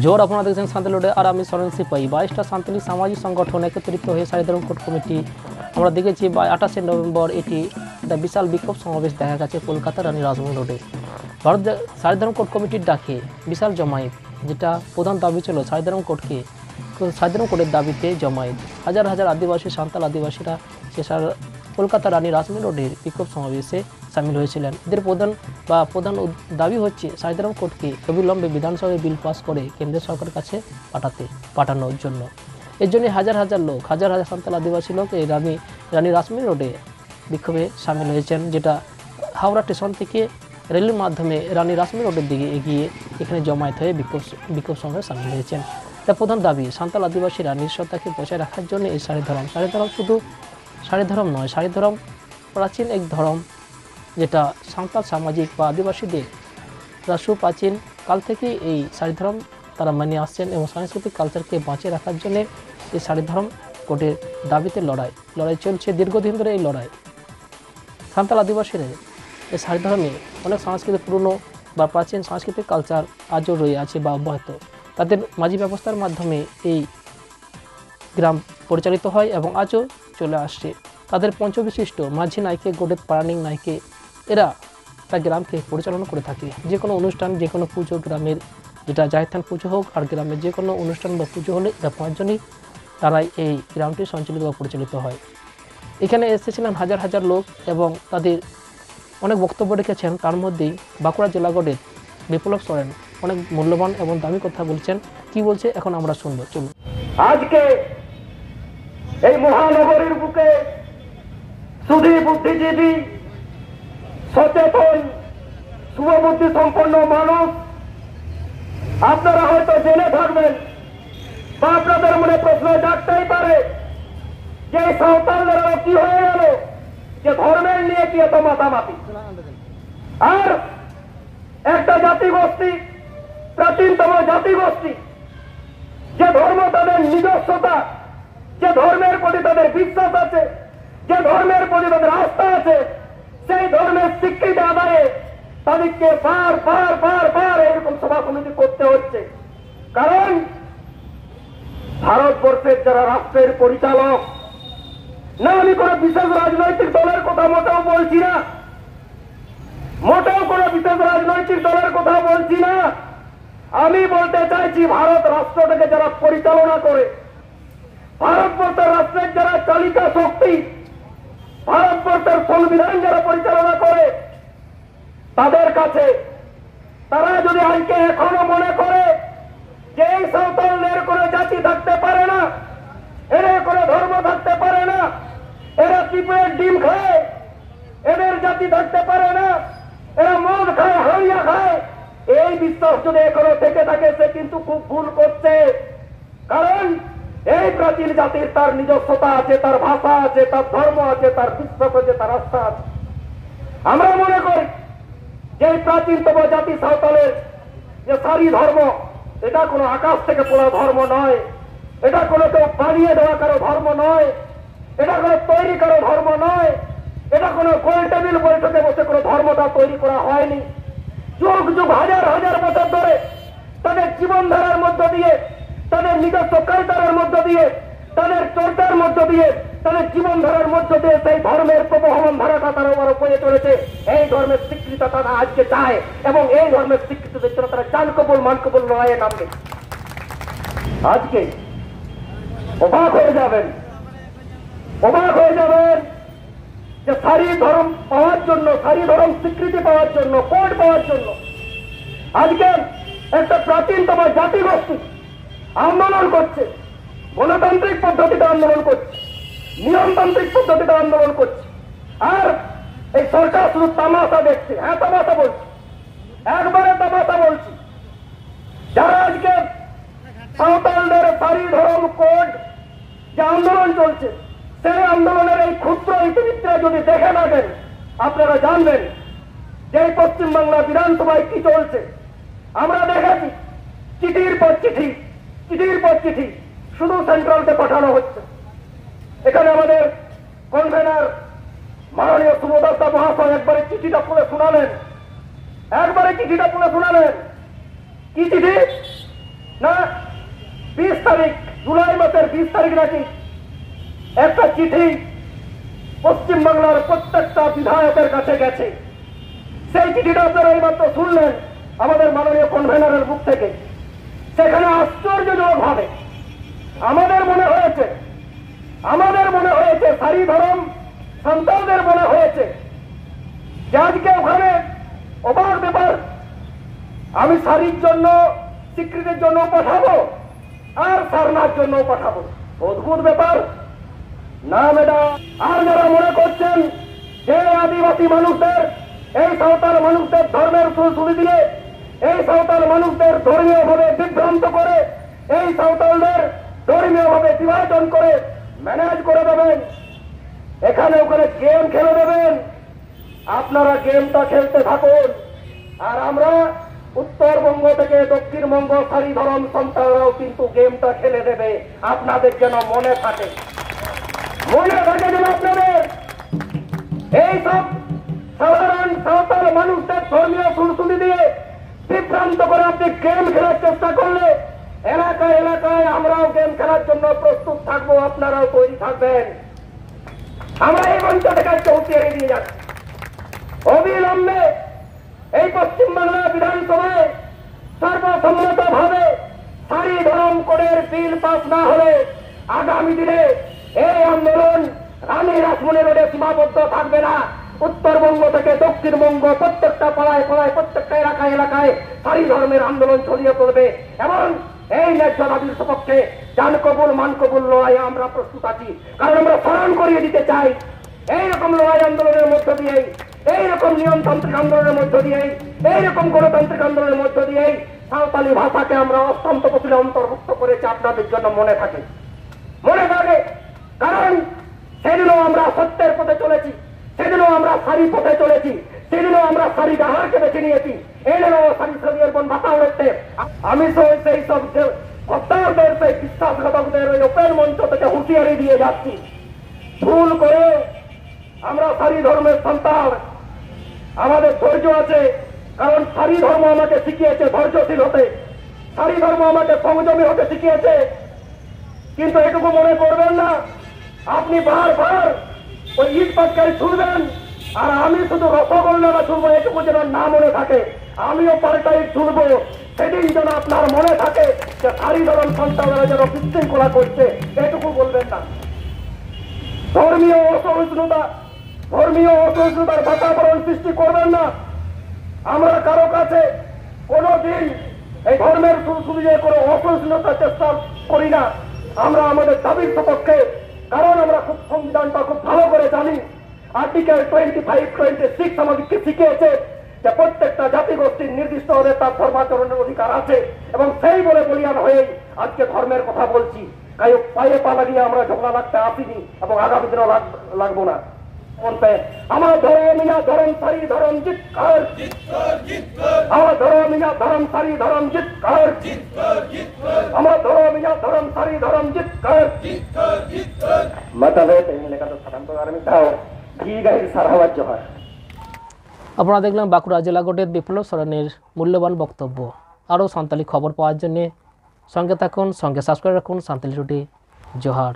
জোর আপনারা দেখছেন সাঁওতালি রোডে, আর আমি সরেন সিপাহী। 22টা সাঁওতালি সামাজিক সংগঠন একত্রিত হয়ে সারিধরম কোর্ট কমিটি আমরা দেখেছি 28শে নভেম্বর এটি একটা বিশাল বিক্ষোভ সমাবেশ দেখা গেছে কলকাতা রানী রাসমোহন রোডে। ভারত সারিধরম কোর্ট কমিটির ডাকে বিশাল জমায়েত, যেটা প্রধান দাবি ছিল সারিধরম কোর্টের দাবিতে জমায়েত। হাজার হাজার আদিবাসী সাঁওতাল আদিবাসীরা কলকাতা রানী রাসমোহন রোডের বিক্ষোভ সমাবেশে সামিল হয়েছিলেন। এদের প্রধান দাবি হচ্ছে সারিধরম কোর্টকে অবিলম্বে বিধানসভায় বিল পাস করে কেন্দ্রীয় সরকারের কাছে পাঠানোর জন্য। এর জন্য হাজার হাজার সাঁওতাল আদিবাসী লোক এই রানী রাসমোহন রোডে বিক্ষোভে সামিল হয়েছেন, যেটা হাওড়া স্টেশন থেকে রেলের মাধ্যমে রানী রাসমোহন রোডের দিকে এগিয়ে এখানে জমায়েত হয়ে বিক্ষোভ সমাবেশে সামিল হয়েছেন। তার প্রধান দাবি সাঁওতাল আদিবাসীরা নিঃস্বতাকে বজায় রাখার জন্য এই সারিধরম শুধু সারিধরম নয়, সারিধরম প্রাচীন এক ধর্ম, যেটা সাঁওতাল সামাজিক বা আদিবাসীদের সুপ্রাচীন কাল থেকে এই সারিধরম তারা মেনে আসছেন এবং সাংস্কৃতিক কালচারকে বাঁচিয়ে রাখার জন্য এই সারিধরম কোর্টের দাবিতে লড়াই চলছে দীর্ঘদিন ধরে। এই লড়াই সাঁওতাল আদিবাসীরা এই সারিধরমে অনেক সাংস্কৃতিক পুরনো বা প্রাচীন সাংস্কৃতিক কালচার আজও রয়ে আছে বা অব্যাহত। তাদের মাঝি ব্যবস্থার মাধ্যমে এই গ্রাম পরিচালিত হয় এবং আজও চলে আসছে। তাদের পঞ্চবিশিষ্ট মাঝি নাইকে, গোডেত পারানিক নাইকে এরা তার গ্রামকে পরিচালনা করে থাকে। যে কোনো অনুষ্ঠান, যে কোনো পুজো, গ্রামের যেটা জাহেরথান পুজো হোক আর গ্রামের যে কোনো অনুষ্ঠান বা পুজো হলে এরা পাঁচজনই তারাই এই গ্রামটি সঞ্চালিত বা পরিচালিত হয়। এখানে এসেছিলেন হাজার হাজার লোক এবং তাদের অনেক বক্তব্য রেখেছেন। তার মধ্যেই বাঁকুড়া জেলা গোডেত বিপ্লব সরেন অনেক মূল্যবান এবং দামি কথা বলছেন। কি বলছে এখন আমরা শুনবো, চলুন। আজকে এই মহানগরীর বুকে সুধী বুদ্ধিজীবী, সচেতন, শুভবুদ্ধি সম্পন্ন মানুষ আপনারা হয়তো জেনে থাকবেন বা আপনাদের মনে প্রশ্ন জাগতেই পারে যে সাঁওতালদেরও কি হয়ে গেল, যে ধর্মের নিয়ে কি এত মাতামাতি। আর একটা জাতিগোষ্ঠী, প্রাচীনতম জাতিগোষ্ঠী, যে ধর্ম তাদের নিজস্বতা, যে ধর্মের প্রতি তাদের বিশ্বাস আছে, যে ধর্মের প্রতি তাদের আস্থা আছে, সেই ধর্মের স্বীকৃতি আদায়ে তাদেরকে বার এরকম সভা সমিতি করতে হচ্ছে। কারণ ভারতবর্ষের যারা রাষ্ট্রের পরিচালক, না আমি কোন বিশেষ রাজনৈতিক দলের কথা মোটেও বলছি না, মোটেও কোন বিশেষ রাজনৈতিক দলের কথা বলছি না, আমি বলতে চাইছি ভারত রাষ্ট্রটাকে যারা পরিচালনা করে, ভারতবর্ষের রাষ্ট্রের যারা চালিকা শক্তি, ভারতবর্ষের সংবিধান যারা পরিচালনা করে, তাদের কাছে তারা যদি আজকে এখনো মনে করে যে এই সাঁওতালদের কোনো জাতি থাকতে পারে না, এদের কোনো ধর্ম থাকতে পারে না, এরা পিঁপড়ের ডিম খায়, এদের জাতি থাকতে পারে না, এরা মদ খায়, হাড়িয়া খায়, এই বিশ্বাস যদি এখনো থেকে থাকে সে কিন্তু খুব ভুল করছে। কারণ এই প্রাচীন জাতির তার নিজস্বতা আছে, তার ভাষা আছে, তার ধর্ম আছে, তার বিশ্বাস আছে, তার আস্থা আছে। আমরা মনে করি যে প্রাচীনতম জাতি সাঁওতালের যে সারি ধর্ম, এটা কোনো আকাশ থেকে পড়া ধর্ম নয়, এটা কোনো কেউ বানিয়ে দেওয়া কারো ধর্ম নয়, এটা কোনো তৈরি কারো ধর্ম নয়, এটা কোনো গোল টেবিল বৈঠকে বসে কোনো ধর্মটা তৈরি করা হয়নি। যুগ যুগ হাজার হাজার বছর ধরে তাদের জীবনধারার মধ্য দিয়ে, তাদের নিজস্ব কালচারের মধ্য দিয়ে, তাদের চর্চার মধ্য দিয়ে, তাদের জীবনধারার মধ্য দিয়ে সেই ধর্মের প্রবহমান ধারাটা তারা আরো বয়ে চলেছে। এই ধর্মের স্বীকৃতি তারা আজকে চায় এবং এই ধর্মের স্বীকৃতির জন্য তারা জান কবুল মান কবুল লড়াইয়ে নামবে। আজকে অবাক হয়ে যাবেন যে সারি ধর্ম পাওয়ার জন্য, সারি ধর্ম স্বীকৃতি পাওয়ার জন্য, কোড পাওয়ার জন্য আজকে একটা প্রাচীনতম জাতিগোষ্ঠী আন্দোলন করছে, গণতান্ত্রিক পদ্ধতিতে আন্দোলন করছে, নিয়মতান্ত্রিক পদ্ধতিতে আন্দোলন করছে। আর এই সরকার শুধু তামাশা দেখছে। হ্যাঁ, তামাশা বলছি, একবারে তামাশা বলছি। যারা আজকে সাঁওতালদের সারি ধর্ম কোড যে আন্দোলন চলছে, সেই আন্দোলনের এই ক্ষুদ্র ইতিবৃত্তিরা যদি দেখে থাকেন, আপনারা জানবেন যে পশ্চিমবাংলা বিধানসভায় কি চলছে। আমরা দেখেছি চিঠির পর চিঠি শুধু সেন্ট্রালকে পাঠানো হচ্ছে। এখানে আমাদের কনভেনার মাননীয় সুবোধ মহাশয় একবারে চিঠিটা পড়ে শোনালেন। কি চিঠি? না 20 তারিখ, জুলাই মাসের 20 তারিখ নাকি একটা চিঠি পশ্চিমবাংলার প্রত্যেকটা বিধায়কের কাছে গেছে। সেই চিঠিটা আপনারা এইমাত্র শুনলেন আমাদের মাননীয় কনভেনারের মুখ থেকে। সেখানে আশ্চর্যজনক ভাবে আমাদের মনে হয়েছে সারি ধরম সন্তানদের মনে হয়েছে যে আজকে ওখানে অবাক ব্যাপার, আমি সারির জন্য স্বীকৃতির জন্য পাঠাবো আর সারনার জন্য পাঠাবো, অদ্ভুত ব্যাপার না ম্যাডাম। আর যারা মনে করছেন যে আদিবাসী মানুষদের, এই সাঁওতাল মানুষদের ধর্মের সুরসুরি দিয়ে, এই সাঁওতাল মানুষদের ধর্মীয় ভাবে বিভ্রান্ত করে, এই সাঁওতালদের ধর্মীয় ভাবে বিভাজন করে ম্যানেজ করে দেবেন, এখানে ওখানে গেম খেলে দেবেন, আপনারা গেমটা খেলতে থাকুন। আর আমরা উত্তরবঙ্গ থেকে দক্ষিণবঙ্গ সারি ধরম সন্তানরাও কিন্তু গেমটা খেলে দেবে, আপনাদের যেন মনে থাকে যেন আপনাদের এই সব সাধারণ সাঁওতাল মানুষদের ধর্মীয় সুরসুরি দিয়ে বিভ্রান্ত করে আপনি গেম খেলার চেষ্টা করলে এলাকায় এলাকায় আমরাও গেম খেলার জন্য প্রস্তুত থাকবো, আপনারাও তৈরি থাকবেন। আমরা এই মঞ্চ থেকে আজকে হুঁশিয়ারি দিয়ে যাচ্ছি, অবিলম্বে এই পশ্চিমবাংলা বিধানসভায় সর্বসম্মত ভাবে সারি ধরম কোডের বিল পাস না হলে আগামী দিনে এই আন্দোলন রানী রাসমণি রোডে সীমাবদ্ধ থাকবে না। উত্তরবঙ্গ থেকে দক্ষিণবঙ্গ প্রত্যেকটা পাড়ায় পাড়ায় প্রত্যেকটা এলাকায় এলাকায় সারি ধর্মের আন্দোলন ছড়িয়ে পড়বে এবং এই ন্যায্য দাবির সপক্ষে জান কবুল মান কবুল লড়াই আমরা প্রস্তুত আছি। কারণ আমরা স্মরণ করিয়ে দিতে চাই, এইরকম লড়াই আন্দোলনের মধ্য দিয়েই, এইরকম নিয়মতান্ত্রিক আন্দোলনের মধ্য দিয়েই, এইরকম গণতান্ত্রিক আন্দোলনের মধ্য দিয়েই সাঁওতালি ভাষাকে আমরা অত্যন্ত কপিলে অন্তর্ভুক্ত করেছি। আপনাদের জন্য মনে থাকে। কারণ সেদিনও আমরা সত্যের পথে চলেছি, সেদিনও আমরা সারি পথে চলেছি, সেদিনও আমরা সারি গাহারকে বেছে নিয়েছি, এদিনও সারি সরিয়ের বোন ভাষা উঠতে। আমি সেই সব গদ্দারদের, সেই বিশ্বাসঘাতকদের ওই ওপেন মঞ্চ থেকে হুঁশিয়ারি দিয়ে যাচ্ছি, ভুল করে আমরা সারি ধর্মের সন্তান, আমাদের ধৈর্য আছে। কারণ সারি ধর্ম আমাকে শিখিয়েছে ধৈর্যশীল হতে, সারি ধর্ম আমাকে সংযমী হতে শিখিয়েছে। কিন্তু এটুকু মনে করবেন না আপনি বারবার ওই ইট পাটকারি ছুড়বেন আর আমি শুধু রসগোল্লা ছুড়বো, এটুকু যেন না মনে থাকে। আমিও পাল্টা ইট ছুড়বো, সেদিন যেন আপনার মনে থাকে যে সারি ধরন সন্তানরা যেন বিশৃঙ্খলা করছে, এটুকু বলবেন না। ধর্মীয় অসহিষ্ণুতার বাতাবরণ সৃষ্টি করবেন না। আমরা কারো কাছে কোনোদিন এই ধর্মের সুবিধে কোনো অসহিষ্ণুতার চেষ্টা করি না। আমরা আমাদের দাবির সপক্ষে, কারণ আমরা খুব সংবিধানটা খুব ভালো করে জানি। আর্টিকেল 25-26 আমাদেরকে শিখিয়েছে যে প্রত্যেকটা জাতিগোষ্ঠীর নির্দিষ্ট ভাবে তার ধর্মাচরণের অধিকার আছে এবং সেই বলে বলিয়ান হয়েই আজকে ধর্মের কথা বলছি। কাই পায়ে পা লাগিয়ে আমরা ঝগড়া লাগতে আসিনি এবং আগামী দিনও লাগবো না। আমার ধর্মিয়া ধরম সারি ধরম জিত কর, আমার ধর্মিয়া ধরম সারি ধরম জিত কর, আমার ধর্মিয়া ধরম সারি ধরম জিত কর। মতভেদ এই লেখাটা সাধারণত আমি তাও ঘি গাইর সারাবার জোহার। আপনারা দেখলাম বাঁকুড়া জেলা গোটের বিপ্লব সরেনের মূল্যবান বক্তব্য। আরও সাঁওতালি খবর পাওয়ার জন্য সঙ্গে থাকুন, সঙ্গে সাবস্ক্রাইব রাখুন সাঁওতালি টুডে। জোহার।